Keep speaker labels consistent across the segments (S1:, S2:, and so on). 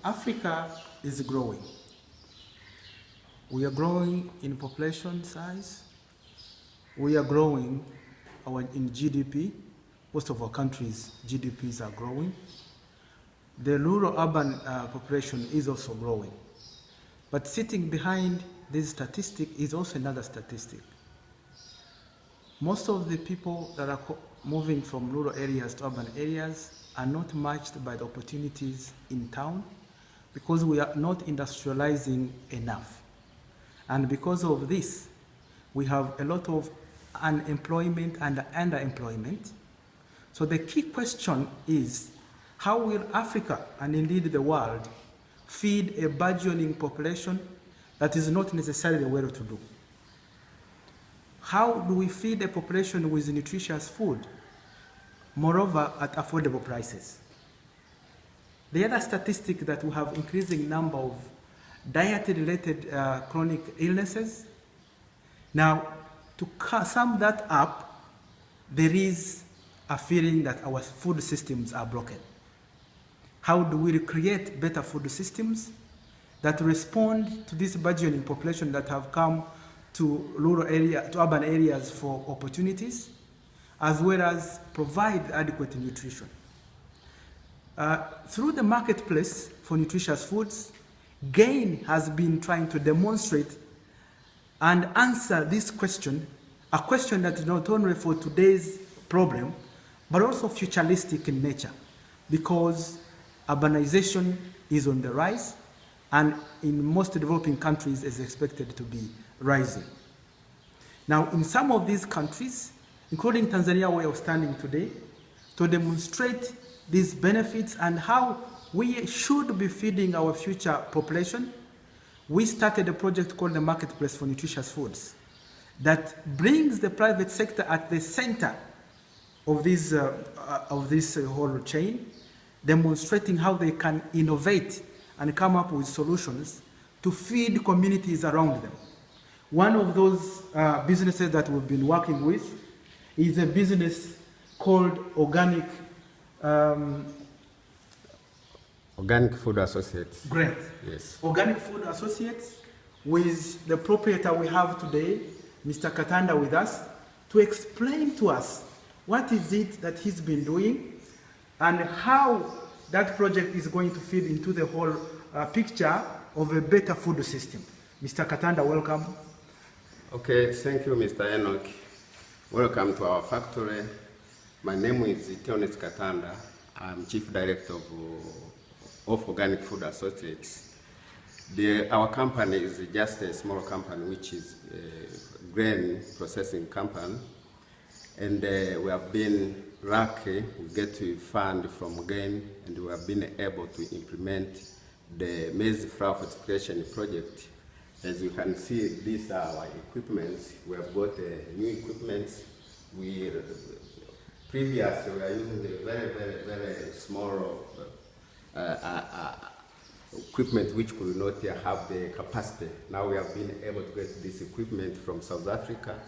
S1: Africa is growing. We are growing in population size. We are growing in GDP. Most of our countries' GDPs are growing. The rural-urban population is also growing. But sitting behind this statistic is also another statistic. Most of the people that are moving from rural areas to urban areas are not matched by the opportunities in town because we are not industrializing enough. And because of this, we have a lot of unemployment and underemployment. So the key question is, how will Africa, and indeed the world, feed a burgeoning population that is not necessarily well-to-do? How do we feed a population with nutritious food, moreover at affordable prices? The other statistic that we have increasing number of diet-related chronic illnesses. Now, to sum that up, there is a feeling that our food systems are broken. How do we create better food systems that respond to this burgeoning population that have come to urban areas for opportunities, as well as provide adequate nutrition? Through the marketplace for nutritious foods, GAIN has been trying to demonstrate and answer this question, a question that is not only for today's problem, but also futuristic in nature, because urbanization is on the rise, and in most developing countries is expected to be rising. Now, in some of these countries, including Tanzania, where we're standing today, to demonstrate these benefits and how we should be feeding our future population, we started a project called the Marketplace for Nutritious Foods that brings the private sector at the center of this whole chain, demonstrating how they can innovate and come up with solutions to feed communities around them. One of those businesses that we've been working with is a business called Organic
S2: Food Associates.
S1: Great.
S2: Yes.
S1: Organic Food Associates, with the proprietor we have today, Mr. Katanda, with us, to explain to us what is it that he's been doing and how that project is going to fit into the whole picture of a better food system. Mr. Katanda, welcome.
S2: Okay, thank you, Mr. Enoch. Welcome to our factory. My name is Katanda. I'm Chief Director of OFA Organic Food Associates. Our company is just a small company, which is a grain processing company. And we have been lucky, we get to fund from GAIN, and we have been able to implement the maize flour fortification project. As you can see, these are our equipment. We have got new equipment. Previously, we were using the very small equipment which could not have the capacity. Now we have been able to get this equipment from South Africa.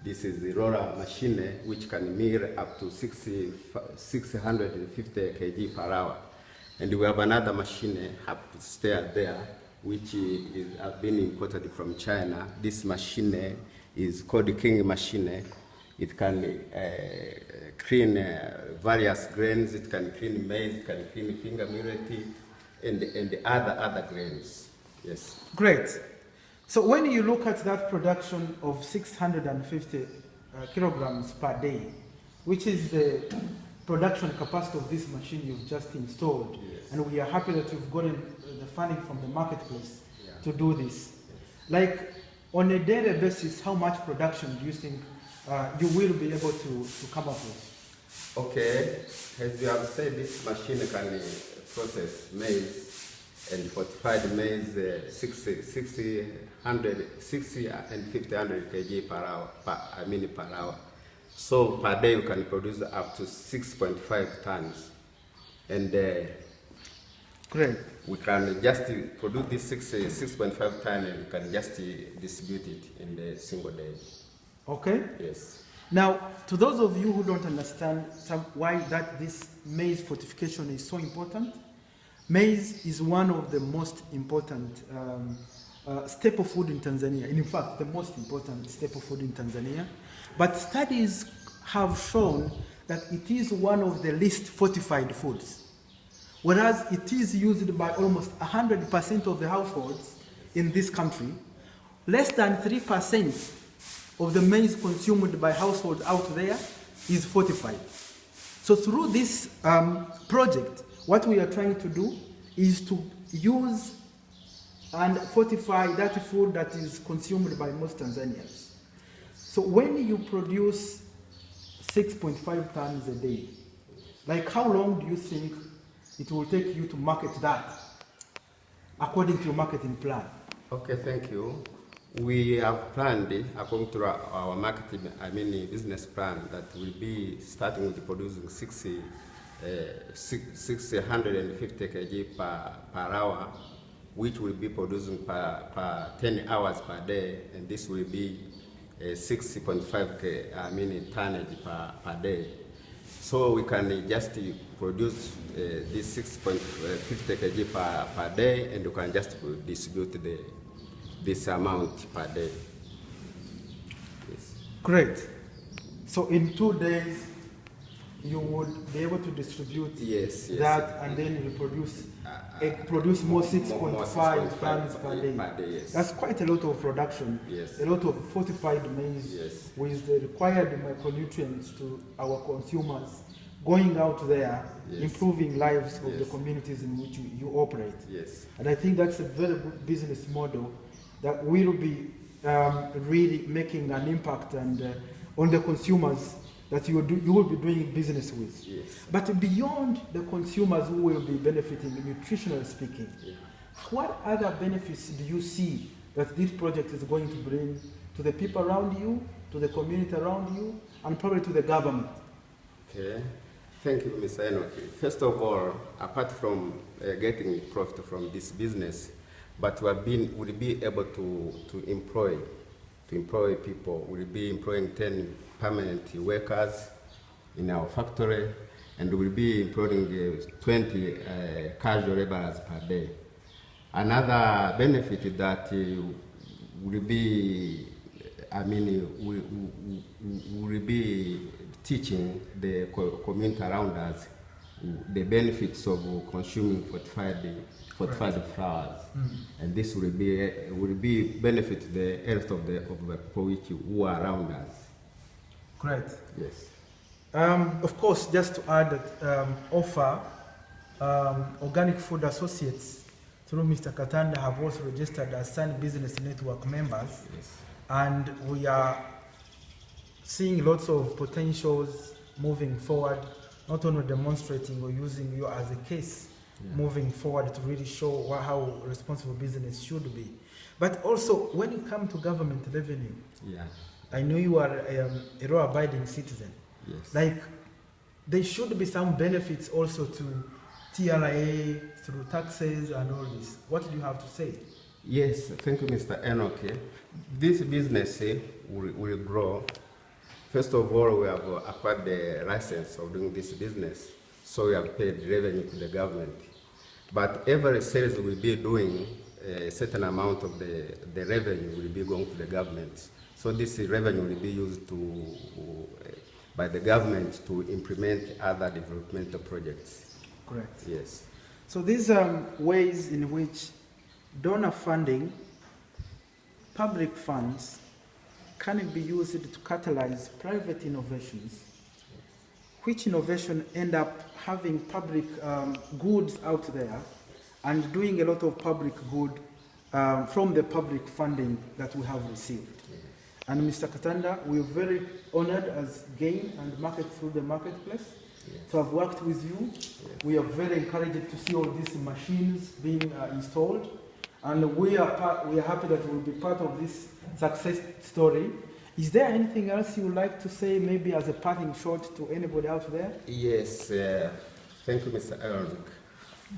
S2: This is the roller machine which can mill up to 650 kg per hour. And we have another machine upstairs there which has been imported from China. This machine is called the King machine. It can clean various grains. It can clean maize, it can clean finger millet, and other grains. Yes.
S1: Great. So when you look at that production of 650 kilograms per day, which is the production capacity of this machine you've just installed,
S2: yes.
S1: And we are happy that you've gotten the funding from the marketplace, yeah, to do this.
S2: Yes.
S1: Like, on a daily basis, how much production do you think you will be able to come up with?
S2: Okay, as you have said, this machine can process maize and fortified maize 60 and 1,500 kg per hour, per hour. So per day you can produce up to 6.5 tons. And
S1: great.
S2: We can just produce this 6.5 tons, and you can just distribute it in a single day.
S1: Okay.
S2: Yes.
S1: Now, to those of you who don't understand why this maize fortification is so important, Maize is one of the most important staple food in Tanzania. In fact, the most important staple food in Tanzania. But studies have shown that it is one of the least fortified foods. Whereas it is used by almost 100% of the households in this country, less than 3% of the maize consumed by households out there is fortified. So through this project, what we are trying to do is to use and fortify that food that is consumed by most Tanzanians. So when you produce 6.5 tons a day, like how long do you think it will take you to market that according to your marketing plan?
S2: Okay, thank you. We have planned, according to our marketing, business plan, that will be starting with producing 650 kg per hour, which will be producing per 10 hours per day, and this will be 60.5 tonnage per day. So we can just produce this 6.50 kg per day, and you can just distribute this amount per day. Yes.
S1: Great. So in 2 days, you would be able to distribute that, and then you produce more 6.5 tons per day.
S2: Yes.
S1: That's quite a lot of production.
S2: Yes.
S1: A lot of fortified maize with the required micronutrients to our consumers, going out there, improving lives of the communities in which you operate.
S2: Yes.
S1: And I think that's a very good business model that will be really making an impact and on the consumers that you will be doing business with.
S2: Yes.
S1: But beyond the consumers who will be benefiting, nutritionally speaking, what other benefits do you see that this project is going to bring to the people around you, to the community around you, and probably to the government?
S2: Okay. Thank you, Mr. Enoch. First of all, apart from getting profit from this business, but we'll be able to employ people. We'll be employing 10 permanent workers in our factory, and we'll be employing 20 casual laborers per day. Another benefit that will be, we'll be teaching the community around us the benefits of consuming fortified flours, and this will be benefit the health of the people who are around us.
S1: Great.
S2: Yes.
S1: Of course, just to add that OFA Organic Food Associates through Mr. Katanda have also registered as Sun Business Network members, and we are seeing lots of potentials moving forward, not only demonstrating or using you as a case moving forward to really show how responsible business should be. But also, when it comes to government revenue, I know you are a law-abiding citizen.
S2: Yes.
S1: Like, there should be some benefits also to TRA through taxes and all this. What do you have to say?
S2: Yes, thank you, Mr. Enoch. This business will grow. First of all, we have acquired the license of doing this business, so we have paid revenue to the government. But every sales will be doing a certain amount of the revenue will be going to the government. So this revenue will be used by the government to implement other developmental projects.
S1: Correct.
S2: Yes.
S1: So these are ways in which donor funding, public funds, can be used to catalyze private innovations, which innovation end up having public goods out there and doing a lot of public good from the public funding that we have received. And Mr. Katanda, we're very honored as Gain and Market through the Marketplace to have worked with you. We are very encouraged to see all these machines being installed, and we are happy that we'll be part of this success story. Is there anything else you would like to say, maybe as a parting shot to anybody out there?
S2: Yes, thank you, Mr. Enoch.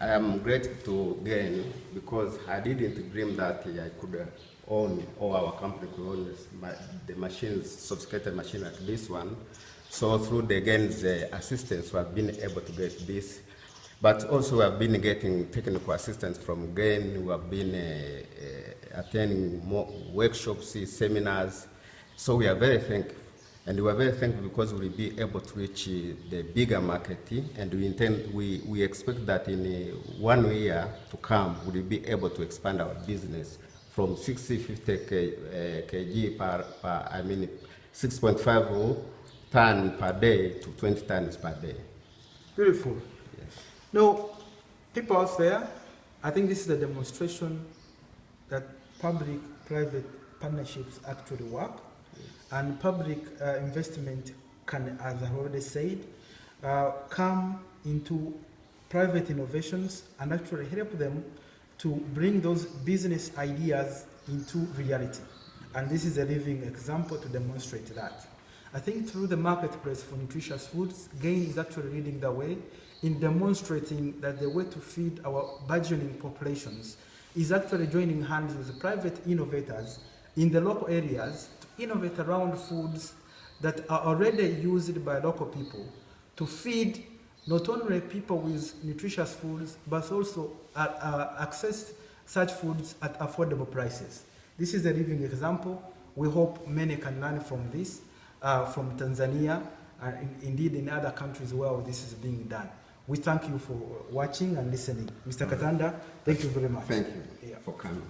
S2: I am grateful to Gain because I didn't dream that I could own, or our company could own the machines, sophisticated machine like this one. So through the Gain's assistance, we have been able to get this. But also we have been getting technical assistance from GAIN. We have been attending more workshops, seminars. So we are very thankful. And we are very thankful because we will be able to reach the bigger market, and we expect that in 1 year to come, we will be able to expand our business from 50 kg per 6.5 ton per day to 20 tons per day.
S1: Beautiful.
S2: Yes.
S1: Now, people out there, I think this is a demonstration that public-private partnerships actually work. And public investment can, as I already said, come into private innovations and actually help them to bring those business ideas into reality. And this is a living example to demonstrate that. I think through the marketplace for nutritious foods, GAIN is actually leading the way in demonstrating that the way to feed our burgeoning populations is actually joining hands with private innovators in the local areas to innovate around foods that are already used by local people to feed not only people with nutritious foods, but also access such foods at affordable prices. This is a living example. We hope many can learn from this, from Tanzania, and indeed in other countries where this is being done. We thank you for watching and listening. Mr. Katanda, thank you very much.
S2: Thank you for coming.